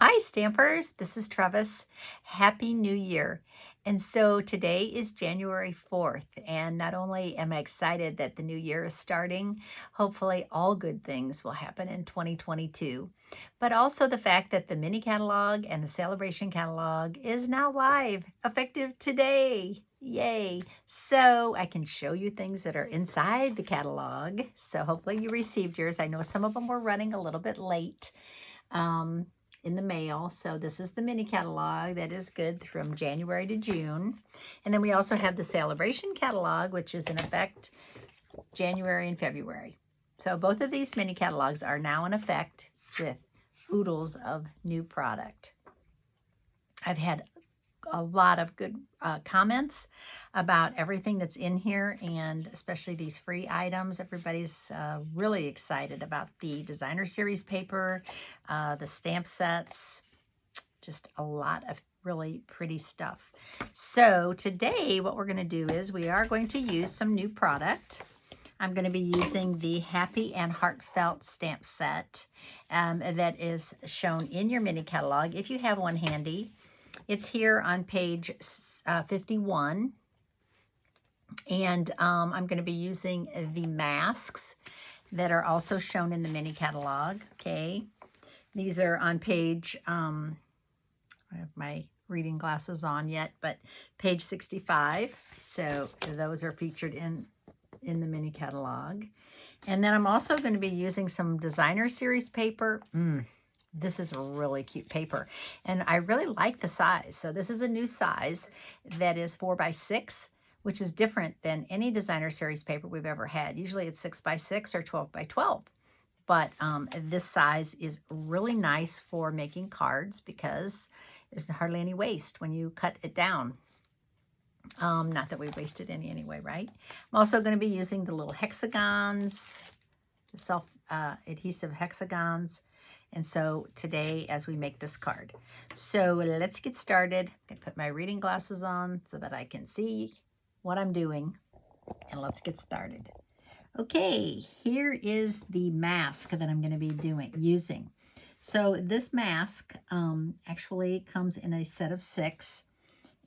Hi, Stampers. This is Trevis. Happy New Year. And so today is January 4th, and not only am I excited that the new year is starting, hopefully all good things will happen in 2022, but also the fact that the mini catalog and the SaleABration catalog is now live, effective today. Yay. So I can show you things that are inside the catalog. So hopefully you received yours. I know some of them were running a little bit late. In the mail. So this is the mini catalog that is good from January to June. And then we also have the SaleABration catalog, which is in effect January and February. So both of these mini catalogs are now in effect with oodles of new product. I've had a lot of good comments about everything that's in here, and especially these free items. Everybody's really excited about the designer series paper, the stamp sets, just a lot of really pretty stuff. So today what we're going to do is we are going to use some new product. I'm going to be using the Happy and Heartfelt stamp set that is shown in your mini catalog if you have one handy. It's here on page 51, and I'm going to be using the masks that are also shown in the mini catalog, okay? These are on page, I have my reading glasses on yet, but page 65, so those are featured in the mini catalog. And then I'm also going to be using some designer series paper. This is a really cute paper, and I really like the size. So this is a new size that is 4x6, which is different than any designer series paper we've ever had. Usually it's 6x6 or 12x12, but this size is really nice for making cards because there's hardly any waste when you cut it down. Not that we wasted any anyway, right? I'm also going to be using the little hexagons, the self-adhesive hexagons. And so today, as we make this card. So let's get started. I'm going to put my reading glasses on so that I can see what I'm doing. And let's get started. Okay, here is the mask that I'm going to be using. So this mask actually comes in a set of 6.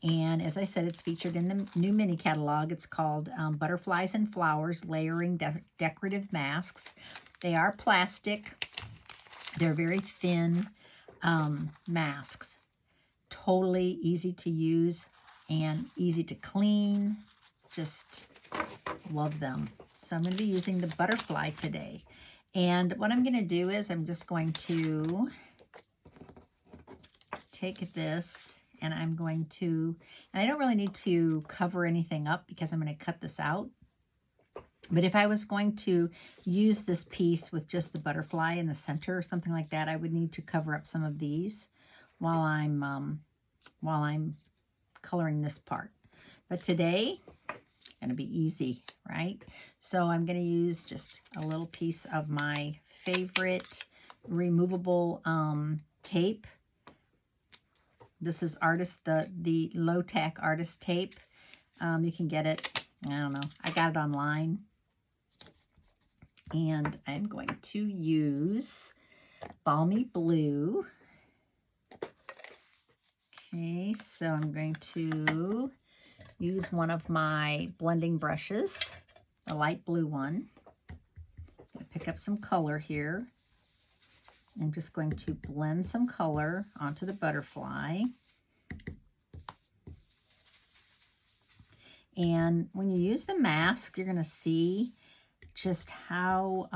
And as I said, it's featured in the new mini catalog. It's called Butterflies and Flowers Layering Decorative Masks. They are plastic. They're very thin masks. Totally easy to use and easy to clean. Just love them. So I'm going to be using the butterfly today. And what I'm going to do is I'm just going to take this and I'm going to, and I don't really need to cover anything up because I'm going to cut this out. But if I was going to use this piece with just the butterfly in the center or something like that, I would need to cover up some of these while I'm coloring this part. But today, it's going to be easy, right? So I'm going to use just a little piece of my favorite removable tape. This is the low-tack artist tape. You can get it, I don't know, I got it online. And I'm going to use Balmy Blue. Okay, so I'm going to use one of my blending brushes, the light blue one. I'm going to pick up some color here. I'm just going to blend some color onto the butterfly. And when you use the mask, you're going to see just how,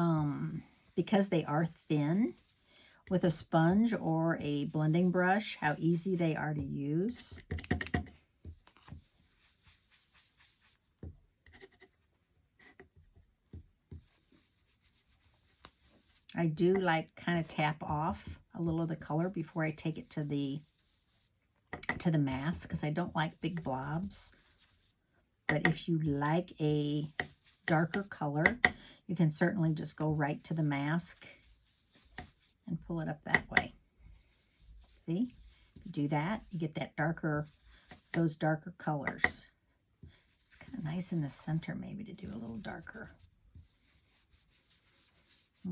because they are thin, with a sponge or a blending brush, how easy they are to use. I do like kind of tap off a little of the color before I take it to the mask because I don't like big blobs. But if you like a darker color, you can certainly just go right to the mask and pull it up that way. See? If you do that, you get that those darker colors. It's kind of nice in the center maybe to do a little darker.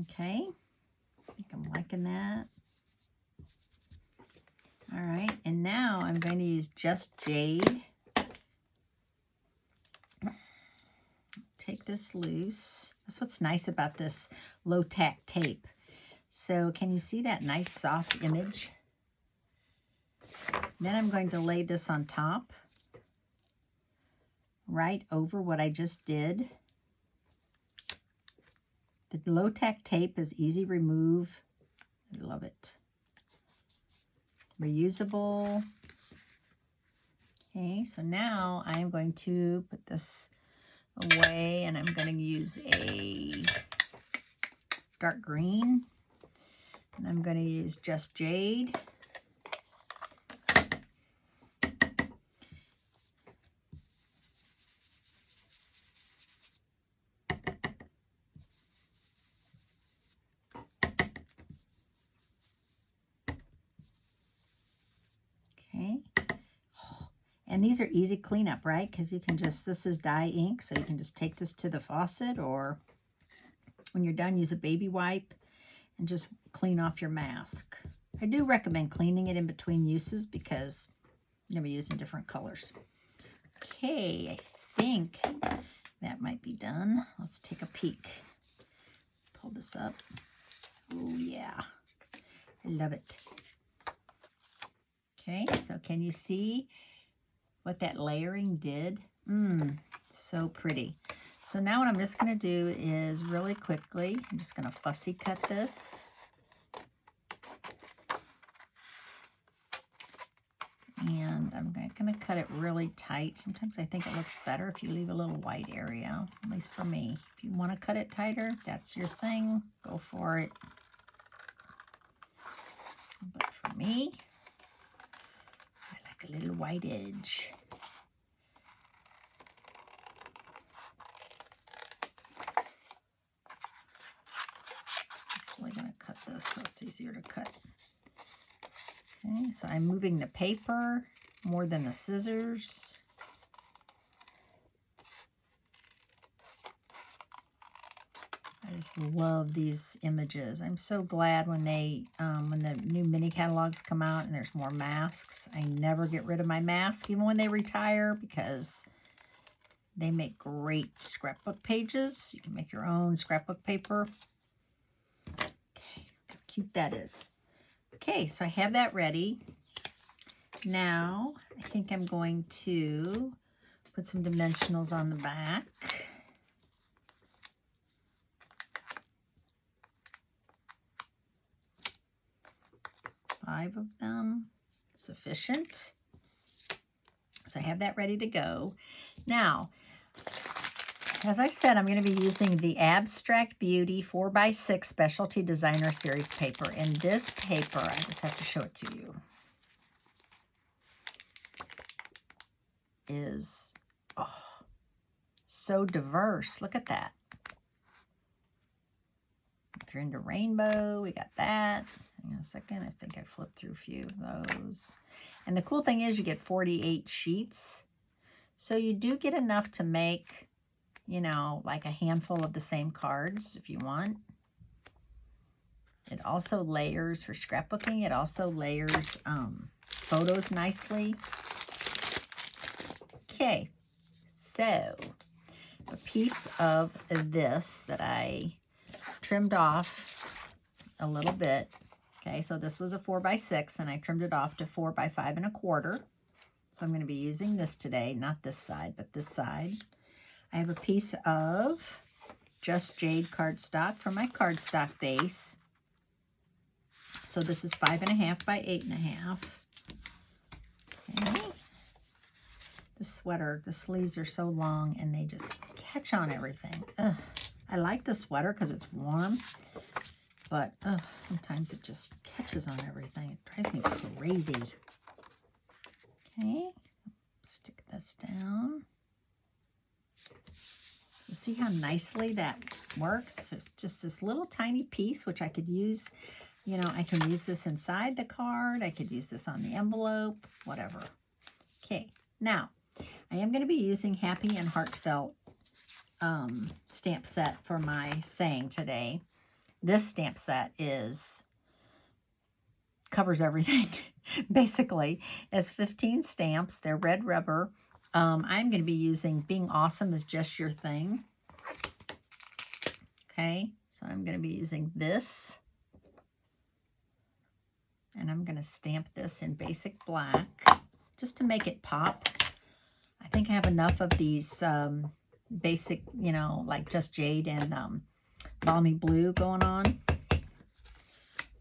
Okay, I think I'm liking that. All right, and now I'm going to use Just Jade. Take this loose. That's what's nice about this low-tack tape. So can you see that nice soft image? Then I'm going to lay this on top, right over what I just did. The low-tack tape is easy remove. I love it. Reusable. Okay, so now I'm going to put this away, and I'm going to use a dark green, and I'm going to use Just Jade. Okay. And these are easy cleanup, right? Because you can just, this is dye ink, so you can just take this to the faucet, or when you're done, use a baby wipe and just clean off your mask. I do recommend cleaning it in between uses because you're going to be using different colors. Okay, I think that might be done. Let's take a peek. Pull this up. Oh, yeah. I love it. Okay, so can you see what that layering did? So pretty. So now what I'm just going to do is really quickly, I'm just going to fussy cut this. And I'm going to cut it really tight. Sometimes I think it looks better if you leave a little white area, at least for me. If you want to cut it tighter, that's your thing. Go for it. But for me, I like a little white edge. I'm actually going to cut this so it's easier to cut. Okay, so I'm moving the paper more than the scissors. I just love these images. I'm so glad when they, when the new mini catalogs come out and there's more masks. I never get rid of my mask, even when they retire, because they make great scrapbook pages. You can make your own scrapbook paper. Okay, how cute that is. Okay, so I have that ready. Now, I think I'm going to put some dimensionals on the back. Five of them, sufficient. So I have that ready to go. Now, as I said, I'm going to be using the Abstract Beauty 4x6 Specialty Designer Series paper. And this paper, I just have to show it to you, is so diverse. Look at that. If you're into rainbow, we got that. Hang on a second. I think I flipped through a few of those. And the cool thing is you get 48 sheets. So you do get enough to make, you know, like a handful of the same cards if you want. It also layers for scrapbooking. It also layers photos nicely. Okay, so a piece of this that I trimmed off a little bit. Okay, so this was a 4x6 and I trimmed it off to 4 by 5 1/4. So I'm going to be using this today, not this side, but this side. I have a piece of Just Jade cardstock for my cardstock base. So this is 5 1/2 by 8 1/2. Okay. The sweater, the sleeves are so long and they just catch on everything. Ugh. I like the sweater because it's warm, but sometimes it just catches on everything. It drives me crazy. Okay, stick this down. You see how nicely that works? It's just this little tiny piece, which I could use, you know, I can use this inside the card. I could use this on the envelope, whatever. Okay, now I am going to be using Happy and Heartfelt stamp set for my saying today. This stamp set is covers everything, basically. It's 15 stamps. They're red rubber. I'm going to be using Being Awesome is Just Your Thing. Okay, so I'm going to be using this. And I'm going to stamp this in basic black just to make it pop. I think I have enough of these basic, you know, like Just Jade and Balmy Blue going on.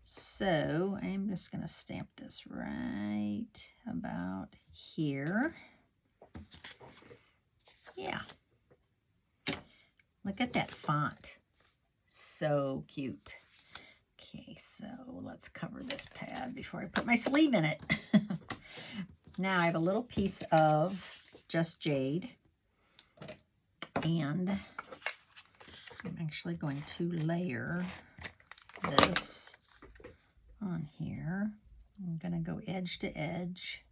So I'm just going to stamp this right about here. Yeah. Look at that font. So cute. Okay, so let's cover this pad before I put my sleeve in it. Now I have a little piece of Just Jade. And I'm actually going to layer this on here. I'm going to go edge to edge.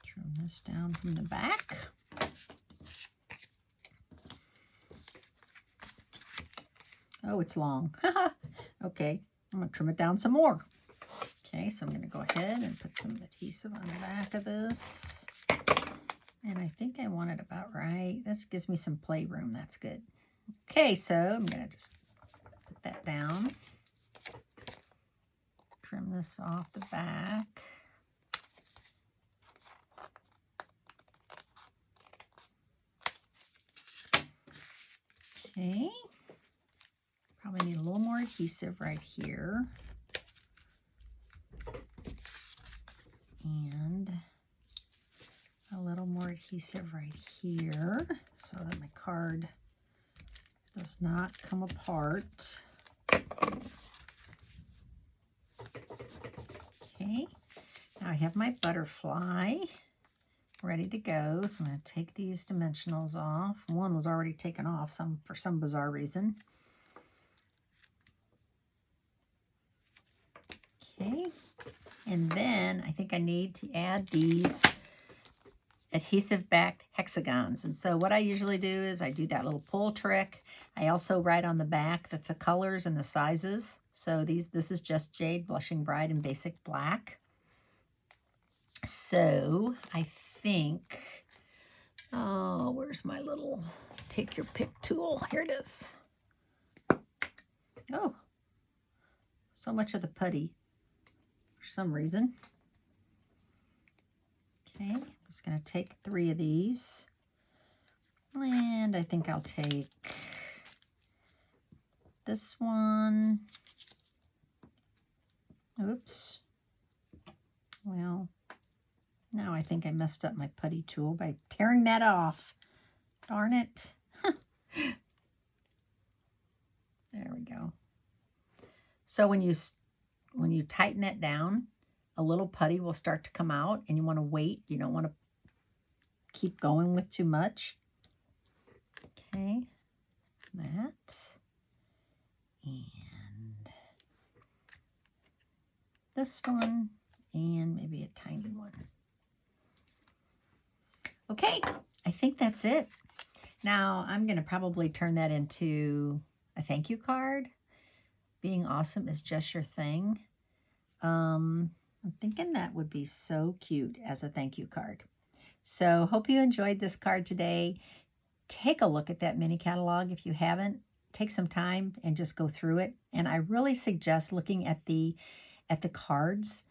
Trim this down from the back. Oh, it's long. Okay, I'm going to trim it down some more. Okay, so I'm going to go ahead and put some adhesive on the back of this. And I think I want it about right. This gives me some playroom. That's good. Okay, so I'm going to just put that down. Trim this off the back. Okay. Probably need a little more adhesive right here. And a little more adhesive right here so that my card does not come apart. Okay, now I have my butterfly ready to go. So I'm going to take these dimensionals off. One was already taken off for some bizarre reason. Okay, and then I think I need to add these Adhesive-Backed Hexagons. And so what I usually do is I do that little pull trick. I also write on the back the colors and the sizes. So this is Just Jade, Blushing Bride, in basic black. So I think, oh, where's my little take your pick tool? Here it is. Oh, so much of the putty for some reason. Okay, I'm just going to take 3 of these. And I think I'll take this one. Oops. Well, now I think I messed up my putty tool by tearing that off. Darn it. There we go. So when you tighten that down, a little putty will start to come out, and you want to wait. You don't want to keep going with too much. Okay, that. And this one, and maybe a tiny one. Okay, I think that's it. Now I'm going to probably turn that into a thank you card. Being Awesome is Just Your Thing. I'm thinking that would be so cute as a thank you card. So hope you enjoyed this card today. Take a look at that mini catalog if you haven't. Take some time and just go through it. And I really suggest looking at the cards.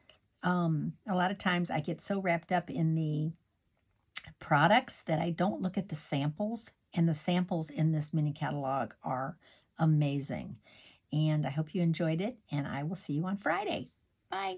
A lot of times I get so wrapped up in the products that I don't look at the samples. And the samples in this mini catalog are amazing. And I hope you enjoyed it. And I will see you on Friday. Bye.